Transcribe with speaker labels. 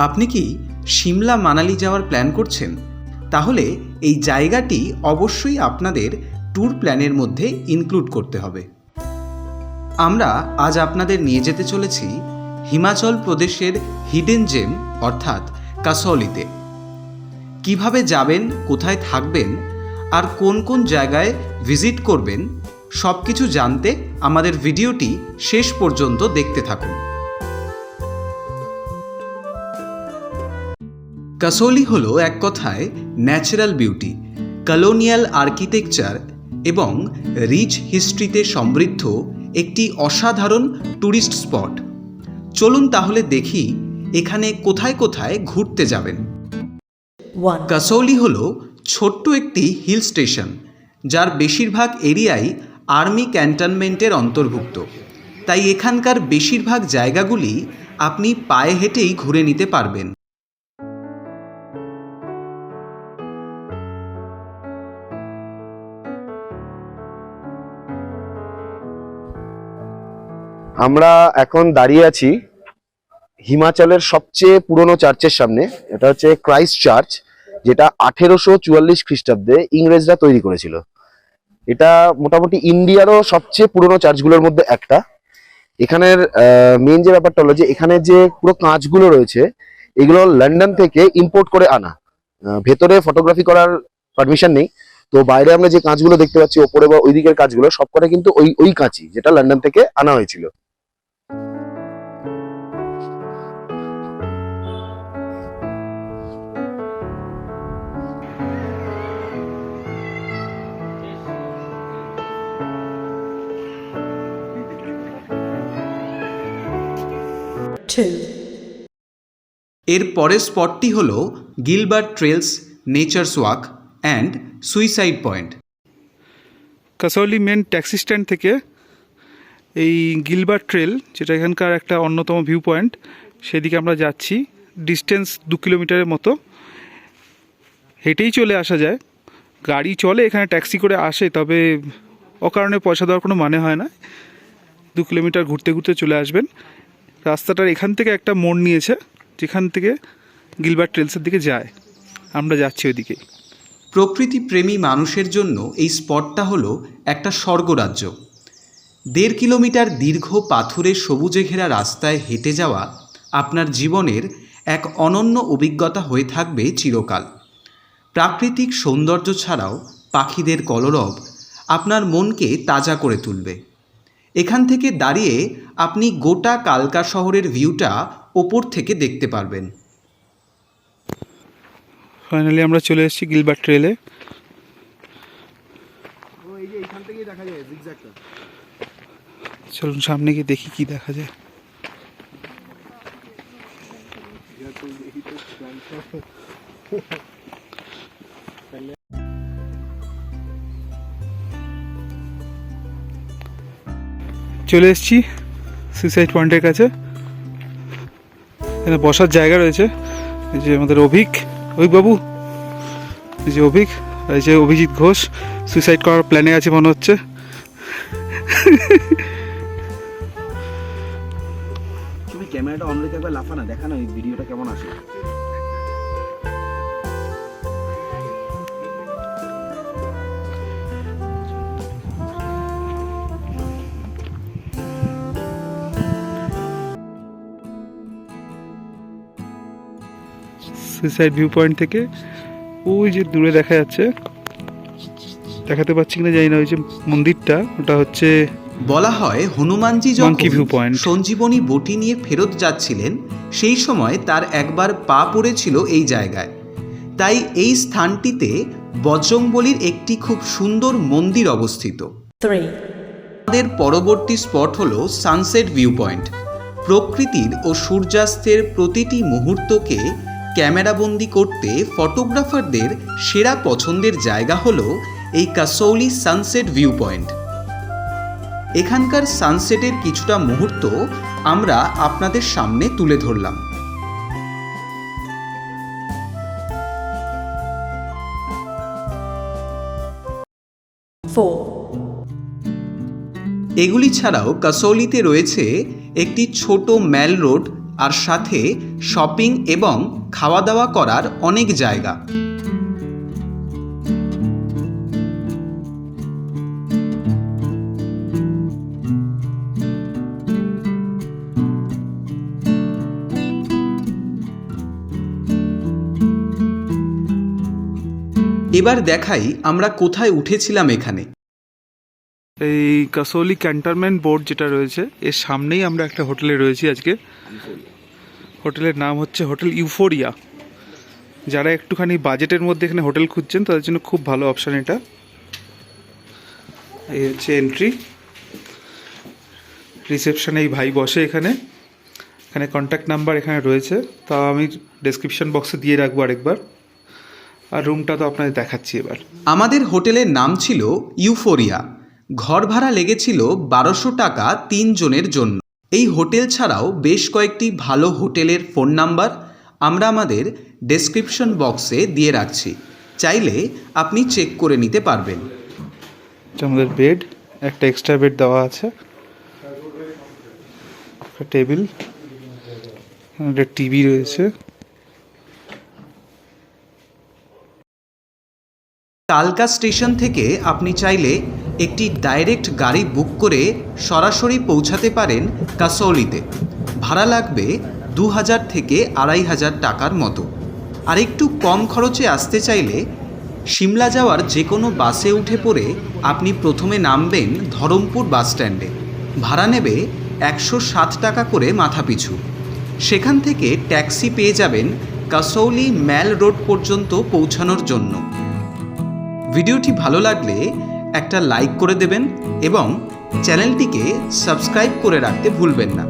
Speaker 1: আপনি কি সিমলা মানালি যাওয়ার প্ল্যান করছেন? তাহলে এই জায়গাটি অবশ্যই আপনাদের ট্যুর প্ল্যানের মধ্যে ইনক্লুড করতে হবে। আমরা আজ আপনাদের নিয়ে যেতে চলেছি হিমাচল প্রদেশের হিডেন জেম অর্থাৎ কাসৌলিতে। কিভাবে যাবেন, কোথায় থাকবেন আর কোন কোন জায়গায় ভিজিট করবেন সব কিছু জানতে আমাদের ভিডিওটি শেষ পর্যন্ত দেখতে থাকুন। কাসৌলি হলো এক কথায় ন্যাচারাল বিউটি, কলোনিয়াল আর্কিটেকচার এবং রিচ হিস্ট্রিতে সমৃদ্ধ একটি অসাধারণ ট্যুরিস্ট স্পট। চলুন তাহলে দেখি এখানে কোথায় কোথায় ঘুরতে যাবেন। কাসৌলি হলো ছোট্ট একটি হিল স্টেশন, যার বেশিরভাগ এরিয়াই আর্মি ক্যান্টনমেন্টের অন্তর্ভুক্ত। তাই এখানকার বেশিরভাগ জায়গাগুলি আপনি পায়ে হেঁটেই ঘুরে নিতে পারবেন।
Speaker 2: আমরা এখন দাঁড়িয়ে আছি হিমাচলের সবচেয়ে পুরনো চার্চের সামনে। এটা হচ্ছে ক্রাইস্ট চার্চ, যেটা 1844 খ্রিস্টাব্দে ইংরেজরা তৈরি করেছিল। এটা মোটামুটি ইন্ডিয়ারও সবচেয়ে পুরনো চার্চগুলোর মধ্যে একটা। এখানের মেন যে ব্যাপারটা হলো যে এখানে যে পুরো কাঁচগুলো রয়েছে এগুলো লন্ডন থেকে ইম্পোর্ট করে আনা। ভেতরে ফটোগ্রাফি করার পারমিশন নেই, তো বাইরে আমরা যে কাঁচগুলো দেখতে পাচ্ছি ওপরে বা ওই দিকের কাঁচগুলো সবকটা কিন্তু ওই কাঁচই, যেটা লন্ডন থেকে আনা হয়েছিল।
Speaker 1: এর পরের স্পটটি হল Gilbert trails nature's walk and suicide point.
Speaker 3: Kasauli main taxi stand থেকে এই গিলবার্ট ট্রেল, যেটা এখানকার একটা অন্যতম ভিউ পয়েন্ট, সেদিকে আমরা যাচ্ছি। ডিস্টেন্স 2 কিলোমিটারের মতো, হেঁটেই চলে আসা যায়। গাড়ি চলে, এখানে ট্যাক্সি করে আসে, তবে অকারণে পয়সা দেওয়ার কোনো মানে হয় না। 2 কিলোমিটার ঘুরতে ঘুরতে চলে আসবেন। রাস্তাটার এখান থেকে একটা মোড় নিয়েছে, যেখান থেকে গিলবার্ট ট্রেলসের দিকে যায়। আমরা যাচ্ছি ওইদিকেই।
Speaker 1: প্রকৃতিপ্রেমী মানুষের জন্য এই স্পটটা হলো একটা স্বর্গরাজ্য। 1.5 কিলোমিটার দীর্ঘ পাথুরে সবুজে ঘেরা রাস্তায় হেঁটে যাওয়া আপনার জীবনের এক অনন্য অভিজ্ঞতা হয়ে থাকবে চিরকাল। প্রাকৃতিক সৌন্দর্য ছাড়াও পাখিদের কলরব আপনার মনকে তাজা করে তুলবে। এখান থেকে দাঁড়িয়ে আপনি গোটা কালকা শহরের ভিউটা ওপর থেকে দেখতে পারবেন।
Speaker 3: ফাইনালি আমরা চলে এসেছি গিলবার্ট ট্রেলে। চলুন সামনে গিয়ে দেখি কি দেখা যায়। চলে এসেছি সুইসাইড পয়েন্টের কাছে। এখানে বসার জায়গা রয়েছে। এই যে আমাদের অভিকবাবু, এই যে অভিক, এই যে অভিজিৎ ঘোষ সুইসাইড করার প্ল্যানে আছে মনে হচ্ছে।
Speaker 2: তুমি ক্যামেরাটা অন রেখে একবার লাফা না, দেখা না এই ভিডিওটা কেমন আসে।
Speaker 3: সুইসাইড ভিউ পয়েন্ট থেকে ওই যে দূরে দেখা যাচ্ছে, দেখাতে পাচ্ছি কিনা জানি না, ওই যে মন্দিরটা, ওটা হচ্ছে
Speaker 1: বলা হয় হনুমানজি যখন
Speaker 3: ভিউ পয়েন্ট
Speaker 1: সঞ্জীবনী বটি নিয়ে ফেরত যাচ্ছিলেন, সেই সময় তার একবার পা পড়েছিল এই জায়গায়। তাই এই স্থানটিতে বজরংবলীর একটি খুব সুন্দর মন্দির অবস্থিত। আমাদের পরবর্তী স্পট হলো সানসেট ভিউ পয়েন্ট। প্রকৃতির ও সূর্যাস্তের প্রতিটি মুহূর্তকে ক্যামেরাবন্দি করতে ফটোগ্রাফারদের সেরা পছন্দের জায়গা হলো এই কাসৌলি সানসেট ভিউ পয়েন্ট। এখানকার সানসেটের কিছুটা মুহূর্ত আমরা আপনাদের সামনে তুলে ধরলাম। এগুলি ছাড়াও কাসৌলিতে রয়েছে একটি ছোট ম্যাল রোড আর সাথে শপিং এবং খাওয়া দাওয়া করার অনেক জায়গা। এবার দেখাই আমরা কোথায় উঠেছিলাম এখানে।
Speaker 3: এই কাসৌলি ক্যান্টনমেন্ট বোর্ড যেটা রয়েছে এর সামনেই আমরা একটা হোটেলে রয়েছি আজকে। হোটেলের নাম হচ্ছে হোটেল ইউফোরিয়া। যারা একটুখানি বাজেটের মধ্যে এখানে হোটেল খুঁজছেন তাদের জন্য খুব ভালো অপশান এটা। এই হচ্ছে এন্ট্রি। রিসেপশনে এই ভাই বসে এখানে। এখানে কন্ট্যাক্ট নাম্বার এখানে রয়েছে, তা আমি ডেসক্রিপশন বক্সে দিয়ে রাখবো আরেকবার। আর রুমটা তো আপনাদের দেখাচ্ছি এবার।
Speaker 1: আমাদের হোটেলের নাম ছিল ইউফোরিয়া। ঘর ভাড়া লেগেছিল 1200 টাকা 3 জনের জন্য। এই হোটেল ছাড়াও বেশ কয়েকটি ভালো হোটেলের ফোন নাম্বার আমরা আমাদের ডেসক্রিপশন বক্সে দিয়ে রাখছি, চাইলে আপনি চেক করে নিতে পারবেন।
Speaker 3: আমাদের বেড, একটা এক্সট্রা বেড দেওয়া আছে, একটা টেবিল, একটা টিভি রয়েছে।
Speaker 1: কালকা স্টেশন থেকে আপনি চাইলে একটি ডাইরেক্ট গাড়ি বুক করে সরাসরি পৌঁছাতে পারেন কাসৌলিতে। ভাড়া লাগবে 2000 থেকে 2500 টাকার মতো। আর একটু কম খরচে আসতে চাইলে সিমলা যাওয়ার যে কোনো বাসে উঠে পড়ে আপনি প্রথমে নামবেন ধরমপুর বাস স্ট্যান্ডে। ভাড়া নেবে 107 টাকা করে মাথাপিছু। সেখান থেকে ট্যাক্সি পেয়ে যাবেন কাসৌলি ম্যাল রোড পর্যন্ত পৌঁছানোর জন্য। ভিডিওটি ভালো লাগলে একটা লাইক করে দেবেন এবং চ্যানেলটিকে সাবস্ক্রাইব করে রাখতে ভুলবেন না।